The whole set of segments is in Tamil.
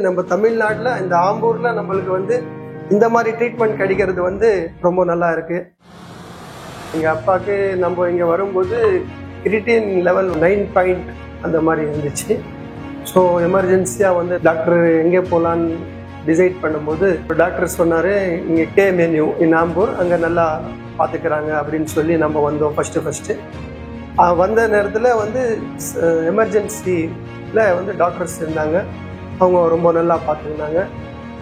நம்ம தமிழ்நாட்டுல இந்த ஆம்பூர்ல நம்மளுக்கு வந்து இந்த மாதிரி ட்ரீட்மெண்ட் கிடைக்கிறது வந்து ரொம்ப நல்லா இருக்கு. எங்க அப்பாவுக்கு நம்ம இங்க வரும்போது கிரிட்டின் லெவல் 9 அந்த மாதிரி இருந்துச்சு. ஸோ எமர்ஜென்சியா வந்து டாக்டர் எங்கே போகலான்னு டிசைட் பண்ணும்போது டாக்டர் சொன்னாரு, இங்கே KMNU இன் ஆம்பூர் அங்கே நல்லா பார்த்துக்கிறாங்க அப்படின்னு சொல்லி நம்ம வந்தோம். ஃபர்ஸ்ட் வந்த நேரத்தில் வந்து எமர்ஜென்சியில் வந்து டாக்டர்ஸ் இருந்தாங்க. அவங்க ரொம்ப நல்லா பார்த்துக்கினாங்க.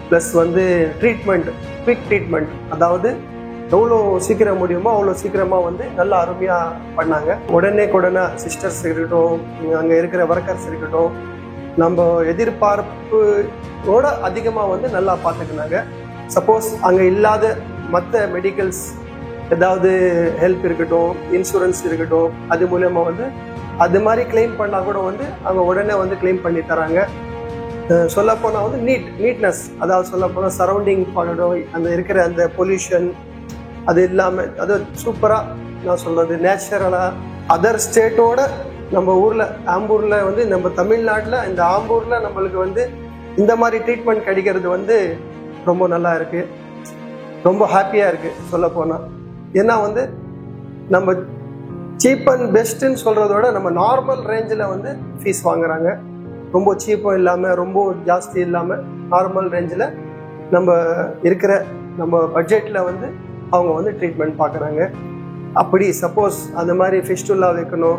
ப்ளஸ் வந்து ட்ரீட்மெண்ட், குவிக் ட்ரீட்மெண்ட், அதாவது எவ்வளோ சீக்கிரம் முடியுமோ அவ்வளோ சீக்கிரமாக வந்து நல்லா அருமையாக பண்ணாங்க. உடனே சிஸ்டர்ஸ் இருக்கட்டும், அங்கே இருக்கிற ஒர்க்கர்ஸ் இருக்கட்டும், நம்ம எதிர்பார்ப்போட அதிகமாக வந்து நல்லா பார்த்துக்கினாங்க. சப்போஸ் அங்கே இல்லாத மற்ற மெடிக்கல்ஸ் ஏதாவது ஹெல்ப் இருக்கட்டும், இன்சூரன்ஸ் இருக்கட்டும், அது மூலயமா வந்து அது மாதிரி கிளைம் பண்ணால் கூட வந்து அவங்க உடனே வந்து கிளைம் பண்ணி தராங்க. சொல்லப்போனால் வந்து நீட்னஸ், அதாவது சொல்லப்போனால் சரௌண்டிங் பண்ணணும், அந்த இருக்கிற அந்த பொல்யூஷன் அது இல்லாமல் அது சூப்பராக நான் சொல்கிறது நேச்சுரலாக அதர் ஸ்டேட்டோட நம்ம ஊரில் ஆம்பூரில் வந்து நம்ம தமிழ்நாட்டில் இந்த ஆம்பூரில் நம்மளுக்கு வந்து இந்த மாதிரி ட்ரீட்மெண்ட் கிடைக்கிறது வந்து ரொம்ப நல்லா இருக்குது. ரொம்ப ஹாப்பியாக இருக்குது சொல்லப்போனால். ஏன்னா வந்து நம்ம சீப் அண்ட் பெஸ்ட்டுன்னு சொல்கிறதோட நம்ம நார்மல் ரேஞ்சில் வந்து ஃபீஸ் வாங்குறாங்க. ரொம்ப சீப்பும் இல்லாமல் ரொம்ப ஜாஸ்தி இல்லாமல் நார்மல் ரேஞ்சில் நம்ம இருக்கிற நம்ம பட்ஜெட்டில் வந்து அவங்க வந்து ட்ரீட்மெண்ட் பார்க்குறாங்க. அப்படி சப்போஸ் அந்த மாதிரி ஃபிஸ்டுலா வைக்கணும்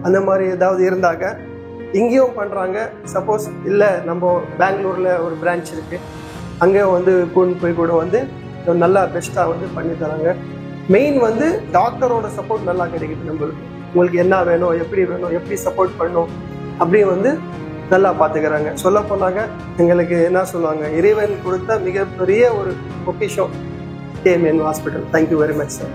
அந்த மாதிரி ஏதாவது இருந்தாக்க இங்கேயும் பண்ணுறாங்க. சப்போஸ் இல்லை நம்ம பெங்களூரில் ஒரு பிரான்ச் இருக்குது, அங்கேயும் வந்து கூண்டு போய் கூட வந்து நல்லா பெஸ்ட்டாக வந்து பண்ணி தராங்க. மெயின் வந்து டாக்டரோட சப்போர்ட் நல்லா கிடைக்குது. நம்மளுக்கு உங்களுக்கு என்ன வேணும், எப்படி சப்போர்ட் பண்ணணும் அப்படி வந்து நல்லா பார்த்துக்கிறாங்க. சொல்ல போனாங்க எங்களுக்கு என்ன சொல்லுவாங்க, இறைவன் கொடுத்த மிகப்பெரிய ஒரு பொக்கிஷம் KMNU hospital. Thank you very much sir.